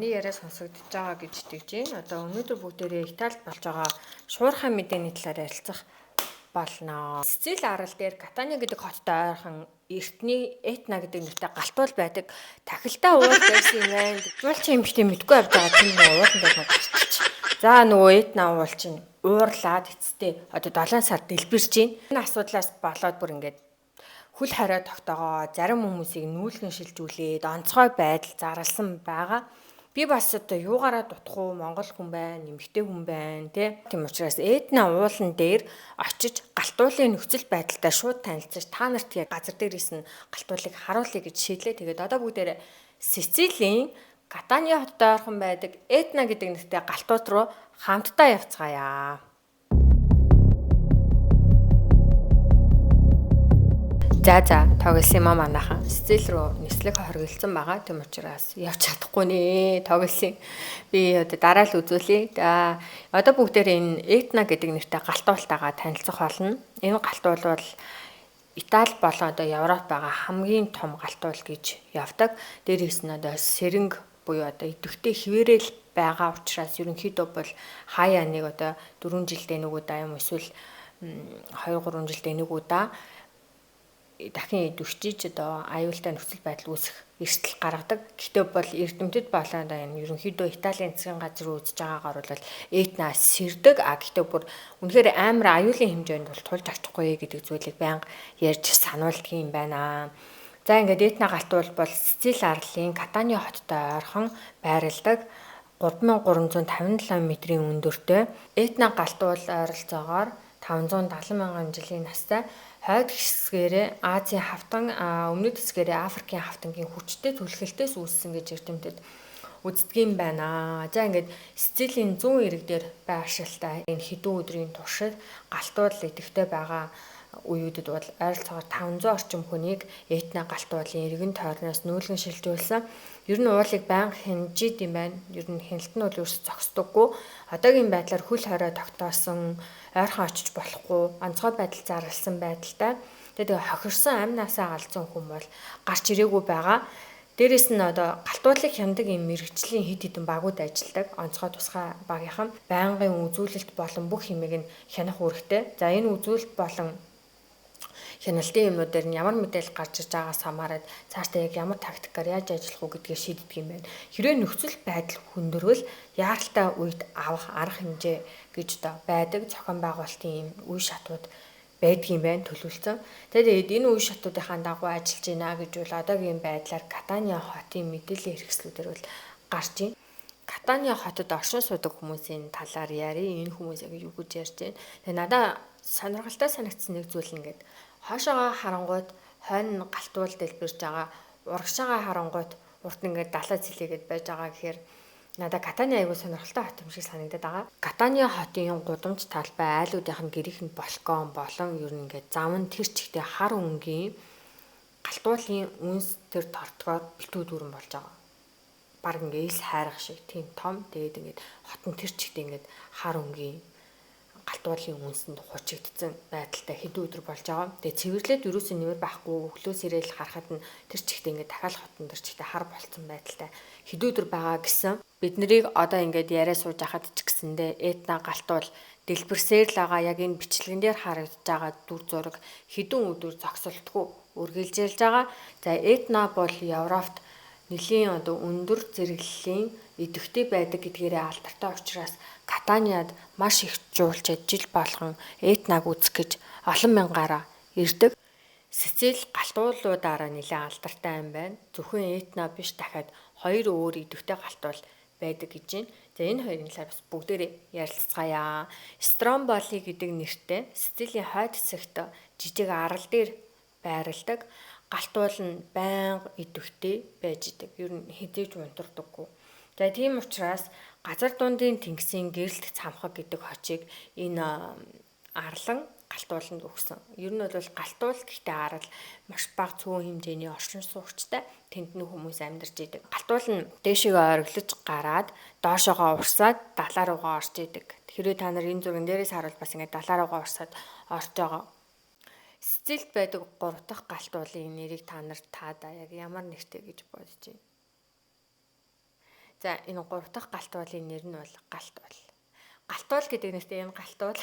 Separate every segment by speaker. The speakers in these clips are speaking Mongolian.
Speaker 1: Миний яриа сонсогдож байгаа гэж итгэж байна. Одоо өнөөдөр бүгдээрээ Италид болж байгаа шуурхай мэдээний талаар ярилцах болно. Сицил арал дээр Катания гэдэг хоттой ойрхон эртний Этна гэдэг нэртэй галтуул байдаг. Тахилдаа уул байсан юм байна. Жуулчин эмэгтэй мэдгүй авч байгаа тийм нэг уулан дээр нэг гарчиж. За нөгөө Этна уул чинь уурлаад эцэстээ одоо 7 сар дэлбэрч байна. Энэ асуудлаас болоод бүр ингээд хөл хорио тогтоогоо зарим хүмүүсийг нүүлгэн шилжүүлээд онцгой байдал зарласан байгаа. Би бас одоо юугаараа дутах уу, Монгол хүн байна, нэмэгтэй хүн байна тий. Тийм учраас Этна уулан дээр очиж галтуулын нөхцөл байдалтай шууд танилцаж та нарт яг газар дээрээс нь галтуулыг харуулъя гэж шийдлээ. Тэгээд одоо бүгдээрээ Сицилийн Катания хоттой ойрхон байдаг Этна гэдэг нэртэй галтууд руу хамтдаа явцгаая. За тоглосон юм аа манайхан. Сицил рүү нислэг хоригдсан байгаа. Тийм учраас явж чадахгүй нэ. Тоглосон. Би одоо дараа л үзүүлье. За одоо бүгдээр энэ Этна гэдэг нэртэй галтуултайгаа танилцах болно. Энэ галтуул бол Итали болон одоо Европ байгаа хамгийн том галтуул гэж явдаг. Дээрээс нь одоо сэрэнг буюу одоо идэвхтэй хിവэрэл байгаа учраас ерөнхийдөө бол хаяа нэг одоо 4 жилдээ нэг удаа юм эсвэл 2-3 жилдээ нэг удаа дахин идэвхжиж одоо аюултай нөхцөл байдал үүсэх эрсдэл гаргадаг. Гэхдээ бол эрдэмтэд болоод энэ ерөнхийдөө Италийн засгийн газар үзэж байгаагаар бол Этна сэрдэг. Гэхдээ бүр үнэхээр амар аюулын хэмжээнд бол тулж авчихгүй гэдэг зүйлийг байнга ярьж сануулдаг юм байна. За ингээд Этна галтуул бол Сицил арлын Катания хоттой ойрхон байрладаг 3357 метрийн өндөртэй. Этна галтуул ойролцоогоор 570 мянган жилийн настай. Хойд хэсгээрээ Азийн хавтан, өмнөд хэсгээрээ Африкийн хавтангийн хүчтэй түлхэлтээс үүссэн гэж эрдэмтэд үздэг юм байна. За ингээд Сицилийн зүүн ирэг дээр байршилтай энэ хэдэн өдрийн туршид галтуул идэвхтэй байгаа үеүүдэд бол ойролцоогоор 500 орчим хүнийг Этна галтуулын иргэн тойрноос нүүлгэн шилжүүлсэн. Ер нь уулыг байнга хянжид юм байна. Ер нь хяналт нь бол ерөөс зогсдоггүй. Одоогийн байдлаар хөл хорио тогтоосон, ойрхон очиж болохгүй, онцгой байдал зарласан байдалтай. Тэгээд хохирсон амнаасаа галзсан хүн бол гарч ирээгүй байгаа. Дээрээс нь одоо галтуулыг хяндаг юм мэрэгчлийн хэд хэдэн багууд ажилладаг. Онцгой тусгай багийнхан байнгын үзүүлэлт болон бүх хэмээг нь хянах үүрэгтэй. За энэ үзүүлэлт болон хяналтын юмнуудаар нь ямар мэдээлэл гарч иж байгаас хамаарат цаашдаа яг ямар тактикаар яаж ажиллах уу гэдгийг шийддэг юм байна. Хэрвээ нөхцөл байдал хүндрвэл яаралтай үед авах арга хэмжээ гэж одоо байдаг зохион байгуулалтын юм үе шатууд байдаг юм байна төлөвлөсөн. Тэгээд энэ үе шатуудынхаа дагуу ажиллаж байна гэж бол одоогийн байдлаар Катания хотын мэдээллийн хэрэгслүүдээр бол гарч байна. Катания хотод оршин суудаг хүмүүсийн талаар ярив. Энэ хүмүүс яг юу гэж ярьж байна. Тэгээд надад сонирхолтой санагдсан нэг зүйл ингээд хойшоогоо харангууд хойно галтуул дэлбэрж байгаа, урагшаага харангууд урд нь ингээд далай цэлээгээд байж байгаа гэхээр надад Катания аягүй сонирхолтой хот юм шиг санагдаад байгаа. Катания хотын гудамж талбай айлуудынх нь гэрийнх нь балкон болон ер нь ингээд зам нь тэр чигтээ хар өнгийн галтуулын үнс тэр тортгоор битүү дүүрэн болж байгаа. Бараг ингээд ил хайрах шиг тийм том. Тэгээд ингээд хотон тэр чигтээ ингээд хар өнгийн галтуулын үнсэнд хучигдсан байдалтай хэдэн өдөр болж байгаа. Тэгээ цэвэрлээд юусэн нэмэр байхгүй өглөөс ирээл харахад нь тэр чигтээ ингээд дахиад хотон тэр чигтээ хар болцсон байдалтай хэдэн өдөр байгаа гэсэн. Бид нарыг одоо ингээд яриа сууж хахад ч гэсэндээ Этна галтуул дэлбэрсээр л байгаа яг энэ бичлэгэн дээр харагдаж байгаа дүр зураг хэдэн өдөр зогсолтгүй үргэлжилж байгаа. За Этна бол Европт нэлийн одоо өндөр зэрэглэлийн идэвхтэй байдаг гэдгээрээ алдартай учраас Катаниад маш их жуулчид жил болгон Этнаг үзэх гэж олон мянгаараа ирдэг. Сицил галтуулуудаараа нэлээд алдартай юм байна. Зөвхөн Этна биш дахиад 2 өөр идэвхтэй галтуул байдаг гэж байна. За энэ хоёрын талаар бас бүгдээрээ ярилцгаая. Стромболи гэдэг нэртэй Сицилийн хойд хэсэгт жижиг арал дээр байрладаг галтуул нь байнга идэвхтэй байж идэг. Ер нь хэдийж унтардаггүй. За тийм учраас газар дундын тэнгисийн гэрэлт цамхаг гэдэг хочийг энэ арлан галтууланд өгсөн. Ер нь бол галтуул гэхдээ арал маш бага цөөн хэмжээний оршин суугчтай тэндний хүмүүс амьдарч идэг. Галтуул нь дээшээ ойрлож гараад доошоогоо урсаад далаа руугаа орж идэг. Тэгэхээр та нар энэ зурган дээрээс харуул бас ингээд далаа руугаа урсаад орж байгаа. Сицилд байдаг 3 дахь галтуулын нэрийг та нарт таадаа яг ямар нэртэй гэж бодож байна. За энэ 3 дахь галтуулын нэр нь бол галтуул. Галтуул гэдэг нэртэй энэ галтуул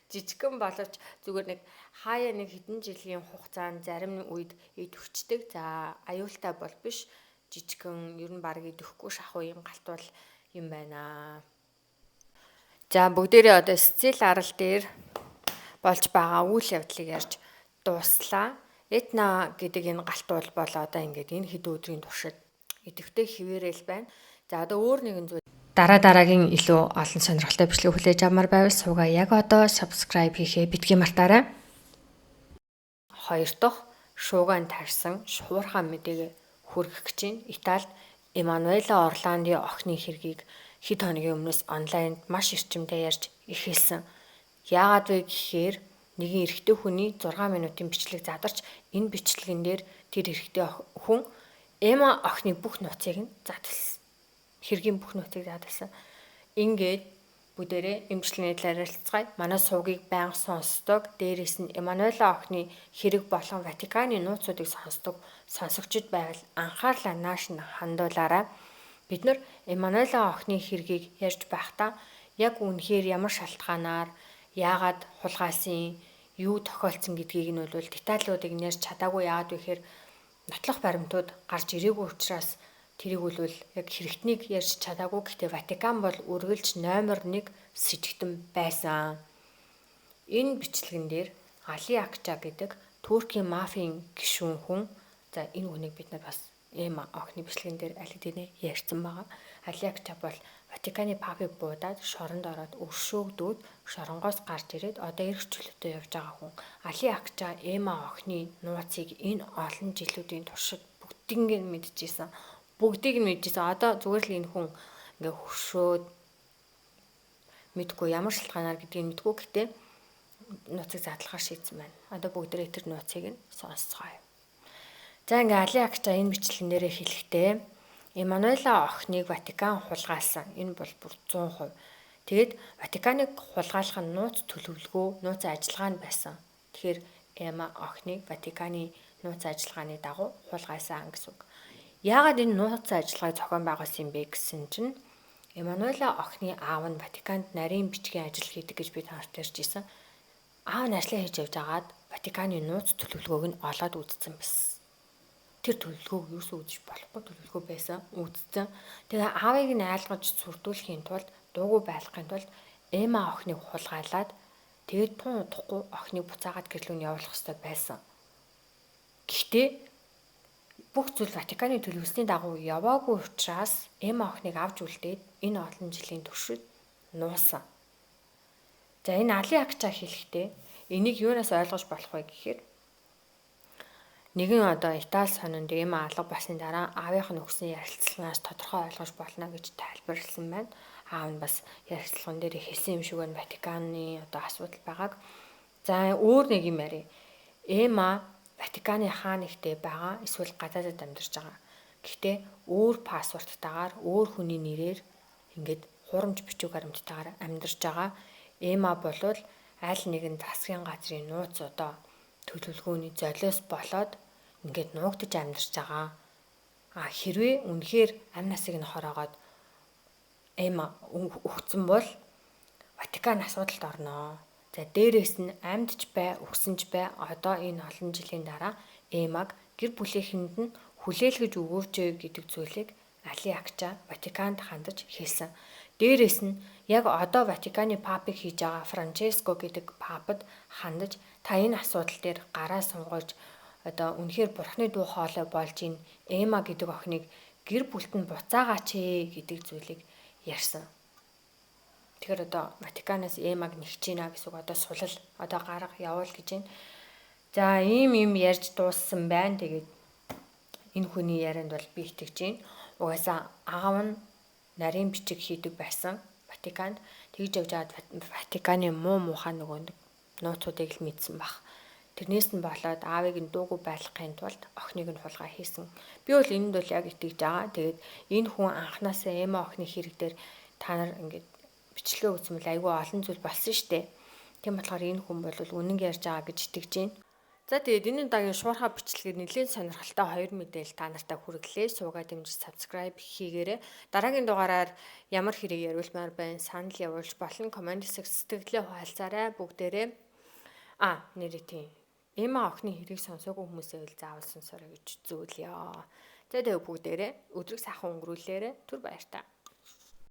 Speaker 1: жижигхэн боловч зүгээр нэг хаяа нэг хэдэн жилийн хугацаанд зарим үед идэвхждэг. За аюултай бол биш. Жижигхэн ер нь баг идэвхгүй шахуу юм галтуул юм байна. За бүгдээрээ одоо сцил арал дээр болж байгаа үйл явдлыг ярьж дууслаа. Этна гэдэг энэ галтуул бол одоо ингээд энэ хэд өдрийн туршид идэвхтэй хിവэрэл байна. За одоо өөр нэгэн зүйл дараагийн илүү олон сонирхолтой бичлэг хүлээж авмаар байвал суугаа яг одоо subscribe хийхээ битгий мартаарай. Хоёр дахь шуугаан тарьсан шуурхай мэдээгээ хүргэх гэж байна. Италид Эммануэла Орланди охины хэргийг хэд хоногийн өмнөөс онлайнд маш эрчимтэй ярьж эхэлсэн. Яагаад вэ гэхээр нэгэн эрэгтэй хүний 6 минутын бичлэг задарч энэ бичлэгэн дээр тэр эрэгтэй хүн Эма охины бүх нууцыг нь задлсан. Хэргийн бүх нууцыг задлсан. Ингээд бүгдээрээ эмчилгээний ярилцгай манай суугийг байнга сонсдог. Дээрээс нь Эммануэла охины хэрэг болон Ватиканы нууцуудыг сонсдог сонсогчид байвал анхаарлаа нааш нь хандуулаарай. Бид нар Эммануэла охины хэргийг ярьж байхдаа яг үнэхээр ямар шалтгаанаар яагаад хулгайсан юу тохиолдсон гэдгийг нь бол деталлуудыг нэрч чадаагүй. Яагаад вэ гэхээр нотлох баримтууд гарч ирээгүй учраас тэрийг бол яг хэрэгтнийг ярьж чадаагүй. Гэхдээ Ватикан бол үргэлж номер 1 сэжигтэн байсан. Энэ бичлэгэн дээр Али Акча гэдэг Туркийн мафийн гишүүн хүн. За энэ хүнийг бид нар бас Эма охины бичлэгэн дээр аль хэдийнэ ярьсан байгаа. Али Акча бол Ватиканы папыг буудаад шоронд ороод өршөөгдөөд шоронгоос гарч ирээд одоо эрх чөлөөтэй явж байгаа хүн. Али Акча Эма охины нууцыг энэ олон жилүүдийн туршид бүгдийг нь мэдчихсэн. Одоо зүгээр л энэ хүн ингээ хөшөөд мэдгүй ямар шалтгаанаар гэдгийг мэдгүй. Гэхдээ нууцыг задлахаар шийдсэн байна. Одоо бүгдээ тэр нууцыг нь сонсцгоё. За ингээ Али Акча энэ бичлэгэн дээрээ хэлэхдээ Эммануэла охиныг Ватикан хулгайлсан. Энэ бол бүр 100%. Тэгэд Ватиканыг хулгайлах нь нууц төлөвлөгөө, нууц ажиллагаа нь байсан. Тэгэхээр Эма охиныг Ватиканы нууц ажиллагааны дагуу хулгайлсан гэсэн үг. Яагаад энэ нууц ажиллагааг зохион байгуулсан юм бэ гэсэн чинь Эммануэла охины аав нь Ватиканд нарийн бичгийн ажил хийдэг гэж бид харж ирсэн. Аав нь ажиллаа хийж явж байгаад Ватиканы нууц төлөвлөгөөг нь олоод үзсэн байсан. Тэр төлөвлөгөөг юусоо үзэж болохгүй төлөвлөгөө байсан үзсэн. Тэгээ аавыг нь айлгаж сүрдүүлэхийн тулд дуугүй байлгахын тулд Эма охиныг хулгайлаад тэгээд тун удахгүй охиныг буцаагаад гэрлүүн явуулах хэрэгтэй байсан. Гэхдээ бүх зүйл Ватиканы төлөвлөсний дагуу яваагүй учраас Эма охиныг авч үлдээд энэ олон жилийн туршид нуусан. За энэ Али Акча хэлэхдээ энийг юунаас ойлгож болох вэ гэхээр нэгэн одоо Итали сонинд Эма алга басны дараа аавынх нь өгсөн ярилцлагаас тодорхой ойлгож болно гэж тайлбарласан байна. Аав нь бас ярилцлаган дээр хэлсэн юм шиг байна. Ватиканы одоо асуудал байгааг. За өөр нэг юм ярив. Эма Ватиканы хаан ихтэй байгаа эсвэл гадаадд амьдарч байгаа. Гэхдээ өөр паспорттайгаар өөр хүний нэрээр ингээд хурамч бичиг баримттайгаар амьдарч байгаа. Эма болвол аль нэгэн засгийн газрын нууц одоо төлөвлөгөөний золиос болоод ингээд нуугдаж амьдарч байгаа. Хэрвээ үнэхээр амь насыг нь хороогоод Эма өгсөн бол Ватикан асуудалд орноо. За дээрээс нь амьдч бай, өгсөнч бай одоо энэ олон жилийн дараа Эмаг гэр бүлийнхэнд нь хүлээлгэж өгөөч гэдэг зүйлийг Али Акча Ватиканд хандаж хэлсэн. Дээрээс нь яг одоо Ватиканы папыг хийж байгаа Франческо гэдэг папад хандаж та энэ асуудал дээр гараа сунгаж одоо үнэхээр бурхны дуу хоолой болж ин Эма гэдэг охиныг гэр бүлт нь буцаагаач гэдэг зүйлийг ярьсан. Тэгэхээр одоо Ватиканаас Эмаг нэгч гинэ гэсэн үг одоо сулал одоо гарга явуул гэж байна. За ийм юм ярьж дууссан байна. Тэгээд энэ хүний ярианд бол би итгэж байна. Угаасаа аав нь нарийн бичиг хийдэг байсан Ватиканд. Тэгж явж аваад Ватиканы муухай нөгөө нууцуудыг л мэдсэн баг. Тэрнээс нь болоод аавыг нь дуугүй байлгахын тулд охиныг нь хулгай хийсэн. Би бол энэнд бол яг итгэж байгаа. Тэгээд энэ хүн анханасаа Эма охины хэрэг дээр та нар ингээд бичлэгээ үзсэн бол айгүй олон зүйл болсон штэ. Тийм болохоор энэ хүн бол үнэн ярьж байгаа гэж итгэж байна. За тэгээд энэ удаагийн шуурхай бичлэгээр нэлээд сонирхолтой 2 мэдээлэл та нартай хүргэлээ. Суугаад дэмжиж subscribe хийгээрэй. Дараагийн дугаараар ямар хэрэг яриулмаар байна, санал явуулж болон комент хэсэгт сэтгэлээ хуваалцаарай бүгдээрээ. Нэрээ тийм. Эма охины хэрэг сонсоогүй хүмүүсээ л заавал сонсорой гэж зөвлөё. За тэгээд бүгдээрээ өдрийг сайхан өнгөрүүлээрэй. Түр баярлалаа.